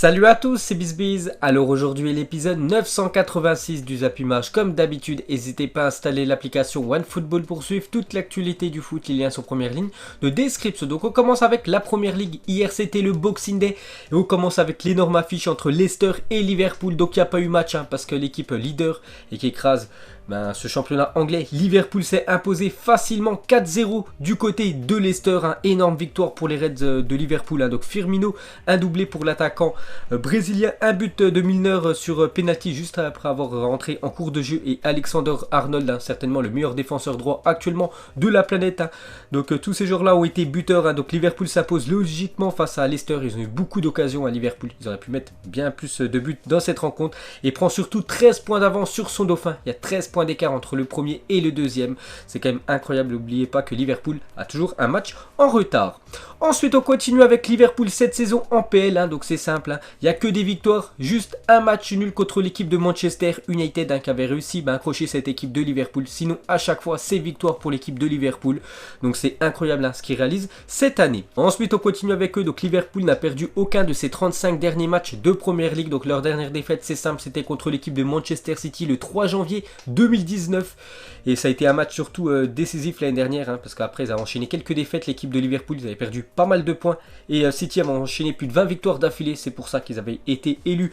Salut à tous, c'est BizBiz. Alors aujourd'hui l'épisode 986 du Zap Image. Comme d'habitude, n'hésitez pas à installer l'application OneFootball pour suivre toute l'actualité du foot. Les liens sont première ligne de description. Donc on commence avec la première ligue. Hier c'était le Boxing Day et on commence avec l'énorme affiche entre Leicester et Liverpool. Donc il n'y a pas eu match parce que l'équipe leader et qui écrase ce championnat anglais, Liverpool s'est imposé facilement 4-0 du côté de Leicester. Énorme victoire pour les Reds de Liverpool. Donc Firmino, un doublé pour l'attaquant brésilien, un but de Milner sur penalty juste après avoir rentré en cours de jeu, et Alexander Arnold, certainement le meilleur défenseur droit actuellement de la planète. Donc tous ces joueurs-là ont été buteurs. Donc Liverpool s'impose logiquement face à Leicester. Ils ont eu beaucoup d'occasions à Liverpool. Ils auraient pu mettre bien plus de buts dans cette rencontre et prend surtout 13 points d'avance sur son dauphin. Il y a 13 points d'écart entre le premier et le deuxième. C'est quand même incroyable. N'oubliez pas que Liverpool a toujours un match en retard. Ensuite, on continue avec Liverpool cette saison en PL. Donc c'est simple. Il n'y a que des victoires. Juste un match nul contre l'équipe de Manchester United qui avait réussi à accrocher cette équipe de Liverpool. Sinon, à chaque fois, c'est victoire pour l'équipe de Liverpool. Donc c'est incroyable ce qu'ils réalisent cette année. Ensuite, on continue avec eux. Donc Liverpool n'a perdu aucun de ses 35 derniers matchs de Première Ligue. Donc leur dernière défaite, c'est simple, c'était contre l'équipe de Manchester City le 3 janvier 2019. Et ça a été un match surtout décisif l'année dernière, parce qu'après ils avaient enchaîné quelques défaites. L'équipe de Liverpool, ils avaient perdu pas mal de points. Et City avait enchaîné plus de 20 victoires d'affilée. C'est pour ça qu'ils avaient été élus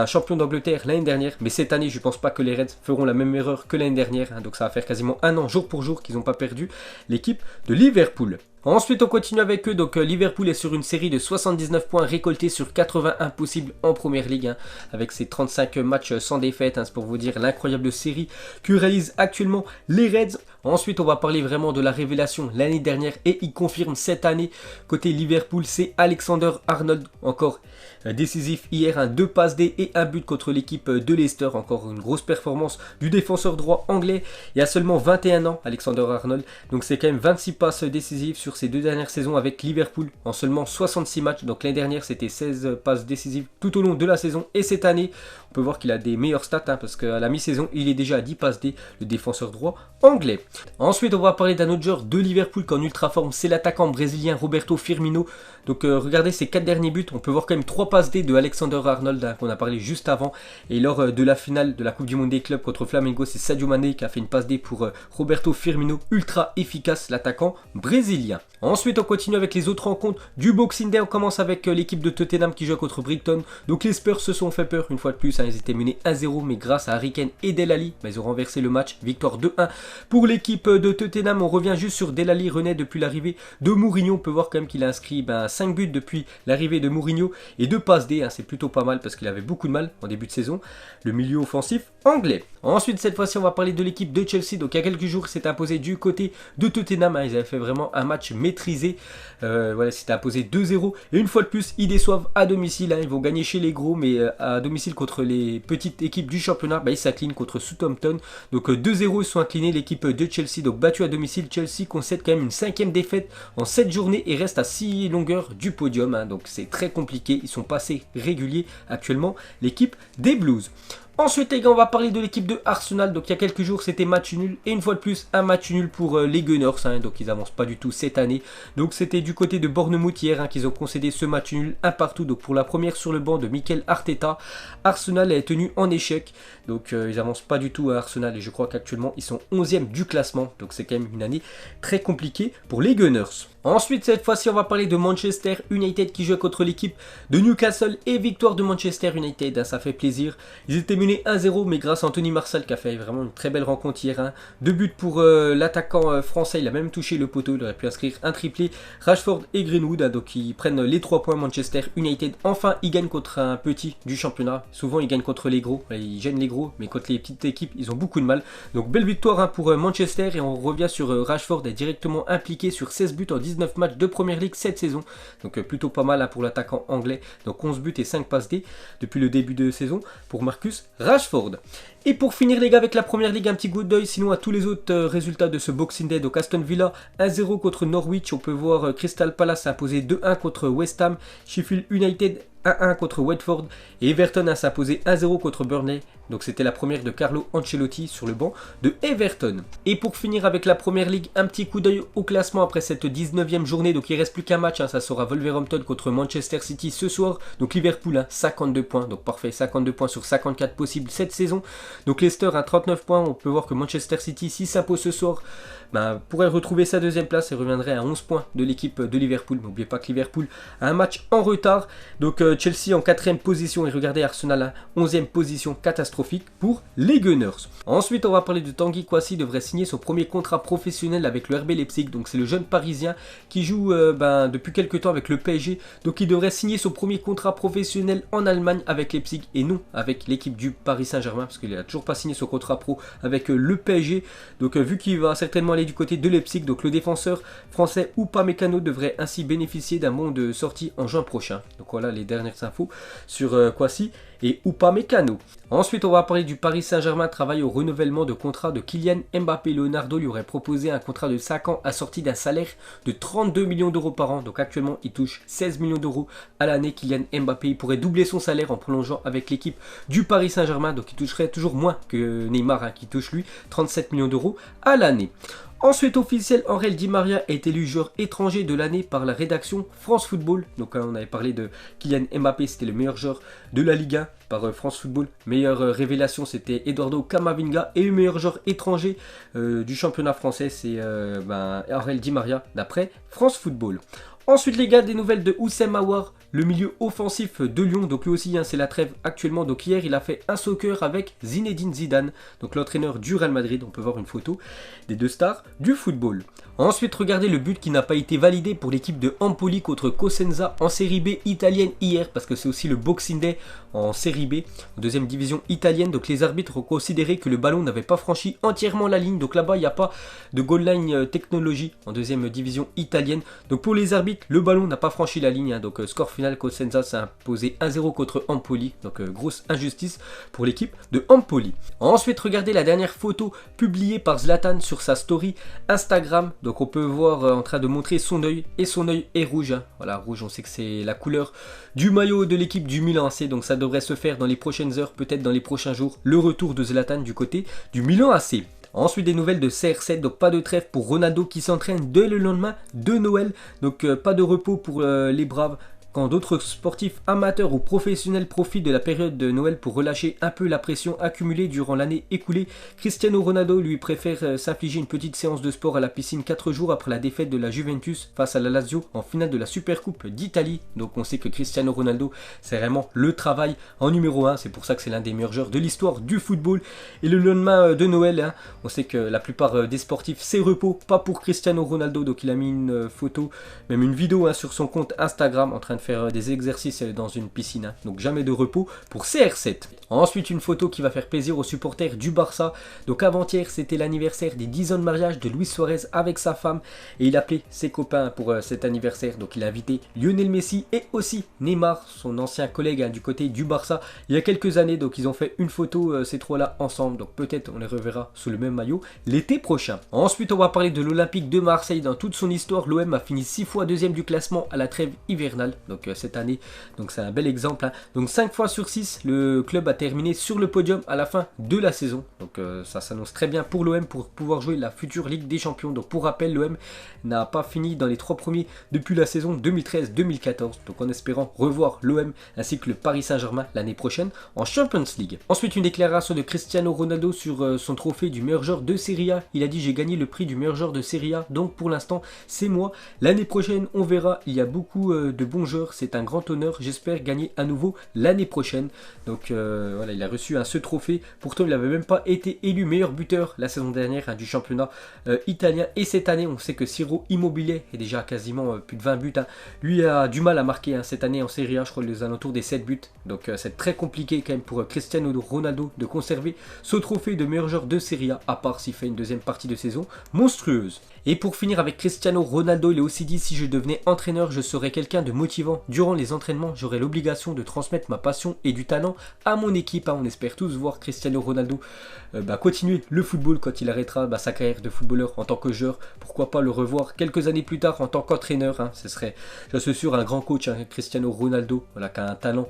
champion d'Angleterre l'année dernière. Mais cette année, je ne pense pas que les Reds feront la même erreur que l'année dernière. Donc ça va faire quasiment un an, jour pour jour, qu'ils n'ont pas perdu l'équipe de Liverpool. Ensuite, on continue avec eux. Donc Liverpool est sur une série de 79 points récoltés sur 81 possibles en Première Ligue, avec ses 35 matchs sans défaite. C'est pour vous dire l'incroyable série que réalisent actuellement les Reds. Ensuite, on va parler vraiment de la révélation l'année dernière et il confirme cette année. Côté Liverpool, c'est Alexander Arnold, encore décisif hier, 2 passes D et un but contre l'équipe de Leicester. Encore une grosse performance du défenseur droit anglais. Il y a seulement 21 ans, Alexander Arnold. Donc c'est quand même 26 passes décisives sur ces 2 dernières saisons avec Liverpool en seulement 66 matchs. Donc l'année dernière, c'était 16 passes décisives tout au long de la saison. Et cette année, on peut voir qu'il a des meilleures stats parce qu'à la mi-saison, il est déjà à 10 passes D, le défenseur droit anglais. Ensuite, on va parler d'un autre joueur de Liverpool qui est en ultra forme, c'est l'attaquant brésilien Roberto Firmino. Donc regardez ses 4 derniers buts, on peut voir quand même 3 passes D de Alexander Arnold qu'on a parlé juste avant. Et lors de la finale de la Coupe du Monde des clubs contre Flamengo, c'est Sadio Mané qui a fait une passe D pour Roberto Firmino, ultra efficace l'attaquant brésilien. Ensuite, on continue avec les autres rencontres du Boxing Day. On commence avec l'équipe de Tottenham qui joue contre Brighton. Donc les Spurs se sont fait peur une fois de plus. Ils étaient menés 1-0, mais grâce à Harry Kane et Dele Alli, ils ont renversé le match. Victoire 2-1 pour l'équipe de Tottenham. On revient juste sur Dele Alli, renaît depuis l'arrivée de Mourinho. On peut voir quand même qu'il a inscrit 5 buts depuis l'arrivée de Mourinho et 2 passes D. C'est plutôt pas mal parce qu'il avait beaucoup de mal en début de saison. Le milieu offensif anglais. Ensuite, cette fois-ci, on va parler de l'équipe de Chelsea. Donc il y a quelques jours, s'est imposé du côté de Tottenham. Ils avaient fait vraiment un match maîtrisé. Voilà, c'était imposé 2-0. Et une fois de plus, ils déçoivent à domicile. Ils vont gagner chez les gros, mais à domicile contre les petites équipes du championnat, ils s'inclinent contre Southampton. Donc 2-0, ils sont inclinés, l'équipe de Chelsea. Donc battu à domicile, Chelsea concède quand même une 5e défaite en 7 journées et reste à 6 longueurs du podium. Donc c'est très compliqué. Ils sont passés réguliers actuellement, l'équipe des Blues. Ensuite, les gars, on va parler de l'équipe de Arsenal. Donc il y a quelques jours, c'était match nul. Et une fois de plus, un match nul pour les Gunners. Donc ils n'avancent pas du tout cette année. Donc c'était du côté de Bournemouth hier qu'ils ont concédé ce match nul, un partout. Donc pour la première sur le banc de Mikel Arteta, Arsenal est tenu en échec. Donc ils n'avancent pas du tout à Arsenal. Et je crois qu'actuellement, ils sont 11e du classement. Donc c'est quand même une année très compliquée pour les Gunners. Ensuite, cette fois-ci, on va parler de Manchester United qui joue contre l'équipe de Newcastle et victoire de Manchester United. Ça fait plaisir. Ils étaient menés 1-0, mais grâce à Anthony Martial qui a fait vraiment une très belle rencontre hier. 2 buts pour l'attaquant français. Il a même touché le poteau. Il aurait pu inscrire un triplé. Rashford et Greenwood. Donc ils prennent les 3 points. Manchester United. Enfin, ils gagnent contre un petit du championnat. Souvent, ils gagnent contre les gros. Ils gênent les gros, mais contre les petites équipes, ils ont beaucoup de mal. Donc belle victoire pour Manchester. Et on revient sur Rashford est directement impliqué sur 16 buts en 19 matchs de Première Ligue cette saison. Donc plutôt pas mal pour l'attaquant anglais. Donc 11 buts et 5 passes D depuis le début de saison pour Marcus Rashford. Et pour finir les gars avec la Première Ligue, un petit coup d'œil sinon à tous les autres résultats de ce Boxing Day. Donc Aston Villa 1-0 contre Norwich. On peut voir Crystal Palace imposer 2-1 contre West Ham. Sheffield United 1-1 contre Watford. Et Everton a s'imposé 1-0 contre Burnley. Donc c'était la première de Carlo Ancelotti sur le banc de Everton. Et pour finir avec la Première Ligue, un petit coup d'œil au classement après cette 19e journée. Donc il reste plus qu'un match, ça sera Wolverhampton contre Manchester City ce soir. Donc Liverpool 52 points, donc parfait, 52 points sur 54 possibles cette saison. Donc Leicester 39 points, on peut voir que Manchester City, si s'impose ce soir, pourrait retrouver sa deuxième place et reviendrait à 11 points de l'équipe de Liverpool. N'oubliez pas que Liverpool a un match en retard. Donc Chelsea en 4ème position et regardez Arsenal en 11ème position, catastrophique pour les Gunners. Ensuite on va parler de Tanguy Kouassi, devrait signer son premier contrat professionnel avec le RB Leipzig. Donc c'est le jeune parisien qui joue depuis quelques temps avec le PSG. Donc il devrait signer son premier contrat professionnel en Allemagne avec Leipzig et non avec l'équipe du Paris Saint-Germain, parce qu'il n'a toujours pas signé son contrat pro avec le PSG. Donc vu qu'il va certainement aller du côté de Leipzig, donc le défenseur français Upamecano devrait ainsi bénéficier d'un bon de sortie en juin prochain. Donc voilà les dernières infos sur Kouassi et Upamecano. Ensuite on va parler du Paris Saint-Germain, travaille au renouvellement de contrat de Kylian Mbappé. Leonardo lui aurait proposé un contrat de 5 ans assorti d'un salaire de 32 millions d'euros par an. Donc actuellement il touche 16 millions d'euros à l'année. Kylian Mbappé, il pourrait doubler son salaire en prolongeant avec l'équipe du Paris Saint-Germain. Donc il toucherait toujours moins que Neymar qui touche lui 37 millions d'euros à l'année. Ensuite officiel, Angel Di Maria est élu joueur étranger de l'année par la rédaction France Football. Donc on avait parlé de Kylian Mbappé, c'était le meilleur joueur de la Ligue 1 par France Football. Meilleure révélation c'était Eduardo Camavinga. Et le meilleur joueur étranger du championnat français c'est Angel Di Maria d'après France Football. Ensuite les gars, des nouvelles de Houssem Aouar, le milieu offensif de Lyon. Donc lui aussi c'est la trêve actuellement. Donc hier il a fait un soccer avec Zinedine Zidane, donc l'entraîneur du Real Madrid. On peut voir une photo des deux stars du football. Ensuite regardez le but qui n'a pas été validé pour l'équipe de Empoli contre Cosenza en série B italienne hier, parce que c'est aussi le Boxing Day en série B, en deuxième division italienne. Donc les arbitres ont considéré que le ballon n'avait pas franchi entièrement la ligne. Donc là-bas il n'y a pas de goal line technologie en deuxième division italienne. Donc pour les arbitres, le ballon n'a pas franchi la ligne. Donc score final, Cosenza s'est imposé 1-0 contre Empoli. Donc grosse injustice pour l'équipe de Empoli. Ensuite regardez la dernière photo publiée par Zlatan sur sa story Instagram. Donc on peut voir en train de montrer son œil, et son œil est rouge. Voilà, rouge, on sait que c'est la couleur du maillot de l'équipe du Milan AC. Donc ça devrait se faire dans les prochaines heures, peut-être dans les prochains jours, le retour de Zlatan du côté du Milan AC. Ensuite des nouvelles de CR7, donc pas de trêve pour Ronaldo qui s'entraîne dès le lendemain de Noël. Donc pas de repos pour les Braves. Quand d'autres sportifs amateurs ou professionnels profitent de la période de Noël pour relâcher un peu la pression accumulée durant l'année écoulée, Cristiano Ronaldo lui préfère s'infliger une petite séance de sport à la piscine 4 jours après la défaite de la Juventus face à la Lazio en finale de la Supercoupe d'Italie. Donc on sait que Cristiano Ronaldo c'est vraiment le travail en numéro 1, c'est pour ça que c'est l'un des meilleurs joueurs de l'histoire du football. Et le lendemain de Noël, on sait que la plupart des sportifs c'est repos, pas pour Cristiano Ronaldo. Donc il a mis une photo, même une vidéo sur son compte Instagram en train de faire des exercices dans une piscine. Donc jamais de repos pour CR7. Ensuite une photo qui va faire plaisir aux supporters du Barça. Donc avant-hier c'était l'anniversaire des 10 ans de mariage de Luis Suarez avec sa femme. Et il a appelé ses copains pour cet anniversaire. Donc il a invité Lionel Messi et aussi Neymar, son ancien collègue du côté du Barça, il y a quelques années. Donc ils ont fait une photo ces trois-là ensemble. Donc peut-être on les reverra sous le même maillot l'été prochain. Ensuite on va parler de l'Olympique de Marseille. Dans toute son histoire, l'OM a fini 6 fois deuxième du classement à la trêve hivernale. Donc cette année, donc c'est un bel exemple. Donc 5 fois sur 6, le club a terminé sur le podium à la fin de la saison. Donc ça s'annonce très bien pour l'OM pour pouvoir jouer la future Ligue des Champions. Donc pour rappel, l'OM n'a pas fini dans les 3 premiers depuis la saison 2013-2014. Donc en espérant revoir l'OM ainsi que le Paris Saint-Germain l'année prochaine en Champions League. Ensuite une déclaration de Cristiano Ronaldo sur son trophée du meilleur joueur de Serie A. Il a dit: j'ai gagné le prix du meilleur joueur de Serie A, donc pour l'instant c'est moi. L'année prochaine on verra, il y a beaucoup de bons joueurs, c'est un grand honneur, j'espère gagner à nouveau l'année prochaine. Donc voilà, il a reçu ce trophée. Pourtant il n'avait même pas été élu meilleur buteur la saison dernière du championnat italien. Et cette année on sait que Ciro Immobile est déjà quasiment plus de 20 buts. Lui a du mal à marquer cette année en Serie A, je crois les alentours des 7 buts. Donc c'est très compliqué quand même pour Cristiano Ronaldo de conserver ce trophée de meilleur joueur de Serie A, à part s'il fait une deuxième partie de saison monstrueuse. Et pour finir avec Cristiano Ronaldo, il a aussi dit: si je devenais entraîneur, je serais quelqu'un de motivant suivant. Durant les entraînements, j'aurai l'obligation de transmettre ma passion et du talent à mon équipe. On espère tous voir Cristiano Ronaldo continuer le football quand il arrêtera sa carrière de footballeur en tant que joueur. Pourquoi pas le revoir quelques années plus tard en tant qu'entraîneur. Ce serait, je suis sûr, un grand coach, Cristiano Ronaldo, qui a un talent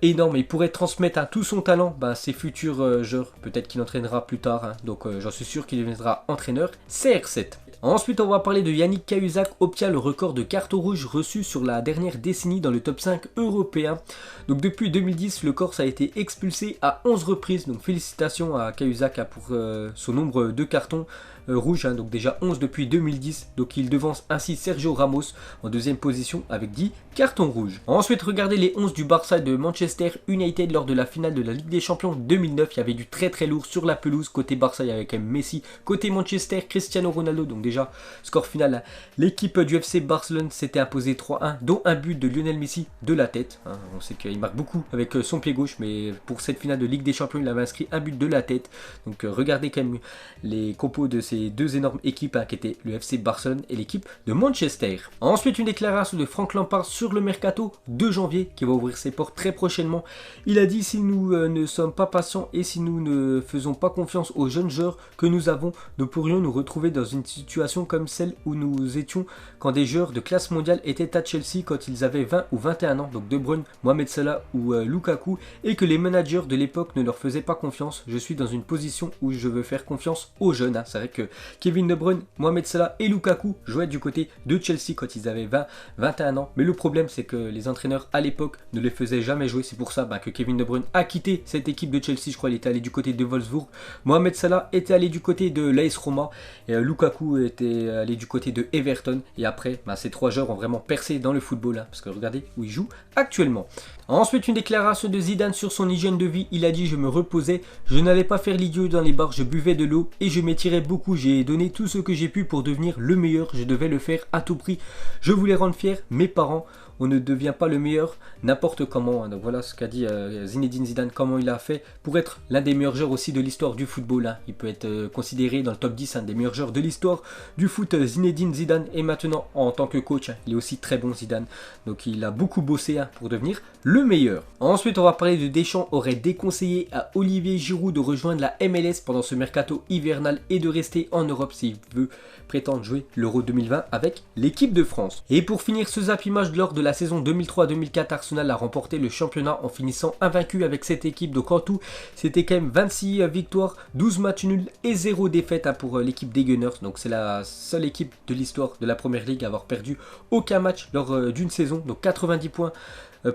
énorme. Il pourrait transmettre tout son talent à ses futurs joueurs. Peut-être qu'il entraînera plus tard. Donc j'en suis sûr qu'il deviendra entraîneur CR7. Ensuite, on va parler de Yannick Cahuzac, obtient le record de cartons rouges reçus sur la dernière décennie dans le top 5 européen. Donc depuis 2010, le Corse a été expulsé à 11 reprises. Donc félicitations à Cahuzac pour son nombre de cartons rouges. Donc déjà 11 depuis 2010. Donc il devance ainsi Sergio Ramos en deuxième position avec 10 cartons rouges. Ensuite, regardez les 11 du Barça et de Manchester United lors de la finale de la Ligue des Champions 2009. Il y avait du très très lourd sur la pelouse. Côté Barça, il y avait quand même Messi. Côté Manchester, Cristiano Ronaldo. Donc déjà, score final, l'équipe du FC Barcelone s'était imposée 3-1, dont un but de Lionel Messi de la tête. On sait qu'il marque beaucoup avec son pied gauche, mais pour cette finale de Ligue des Champions, il avait inscrit un but de la tête. Donc regardez quand même les compos de ces deux énormes équipes qui étaient le FC Barcelone et l'équipe de Manchester. Ensuite, une déclaration de Frank Lampard sur le mercato de janvier qui va ouvrir ses portes très prochainement. Il a dit: si nous ne sommes pas patients et si nous ne faisons pas confiance aux jeunes joueurs que nous avons, nous pourrions nous retrouver dans une situation comme celle où nous étions quand des joueurs de classe mondiale étaient à Chelsea quand ils avaient 20 ou 21 ans, donc De Bruyne, Mohamed Salah ou Lukaku, et que les managers de l'époque ne leur faisaient pas confiance. Je suis dans une position où je veux faire confiance aux jeunes. C'est vrai que Kevin De Bruyne, Mohamed Salah et Lukaku jouaient du côté de Chelsea quand ils avaient 20, 21 ans, mais le problème c'est que les entraîneurs à l'époque ne les faisaient jamais jouer. C'est pour ça que Kevin De Bruyne a quitté cette équipe de Chelsea. Je crois il était allé du côté de Wolfsburg, Mohamed Salah était allé du côté de l'AS Roma et Lukaku était allé du côté de Everton. Et après, ces trois joueurs ont vraiment percé dans le football, parce que regardez où ils jouent actuellement. Ensuite, une déclaration de Zidane sur son hygiène de vie. Il a dit: je me reposais, je n'allais pas faire l'idiot dans les bars, je buvais de l'eau et je m'étirais beaucoup. J'ai donné tout ce que j'ai pu pour devenir le meilleur, je devais le faire à tout prix. Je voulais rendre fiers mes parents. On ne devient pas le meilleur n'importe comment. Donc voilà ce qu'a dit Zinedine Zidane, comment il a fait pour être l'un des meilleurs joueurs aussi de l'histoire du football. Il peut être considéré dans le top 10 des meilleurs joueurs de l'histoire du foot. Zinedine Zidane, et maintenant en tant que coach, il est aussi très bon Zidane. Donc il a beaucoup bossé pour devenir le meilleur. Ensuite, on va parler de Deschamps aurait déconseillé à Olivier Giroud de rejoindre la MLS pendant ce mercato hivernal et de rester en Europe s'il veut prétendre jouer l'Euro 2020 avec l'équipe de France. Et pour finir ce zappimage, lors de la saison 2003-2004, Arsenal a remporté le championnat en finissant invaincu avec cette équipe. Donc en tout, c'était quand même 26 victoires, 12 matchs nuls et 0 défaite pour l'équipe des Gunners. Donc c'est la seule équipe de l'histoire de la Première Ligue à avoir perdu aucun match lors d'une saison. Donc 90 points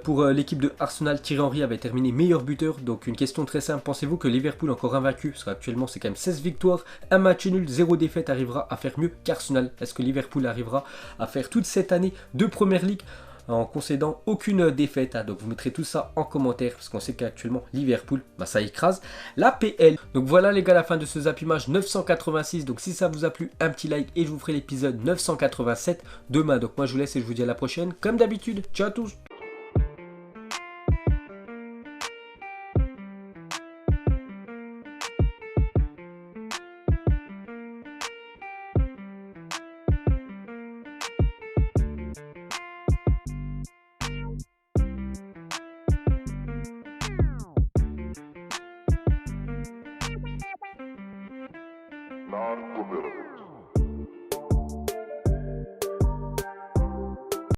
pour l'équipe de Arsenal. Thierry Henry avait terminé meilleur buteur. Donc une question très simple: pensez-vous que Liverpool, encore invaincu, parce qu'actuellement c'est quand même 16 victoires, un match nul, 0 défaite, arrivera à faire mieux qu'Arsenal? Est-ce que Liverpool arrivera à faire toute cette année de Première Ligue en concédant aucune défaite? Donc vous mettrez tout ça en commentaire, parce qu'on sait qu'actuellement Liverpool, ça écrase la PL. Donc voilà les gars, la fin de ce zappimage 986. Donc si ça vous a plu, un petit like et je vous ferai l'épisode 987 demain. Donc moi je vous laisse et je vous dis à la prochaine comme d'habitude. Ciao à tous. Non-formidable.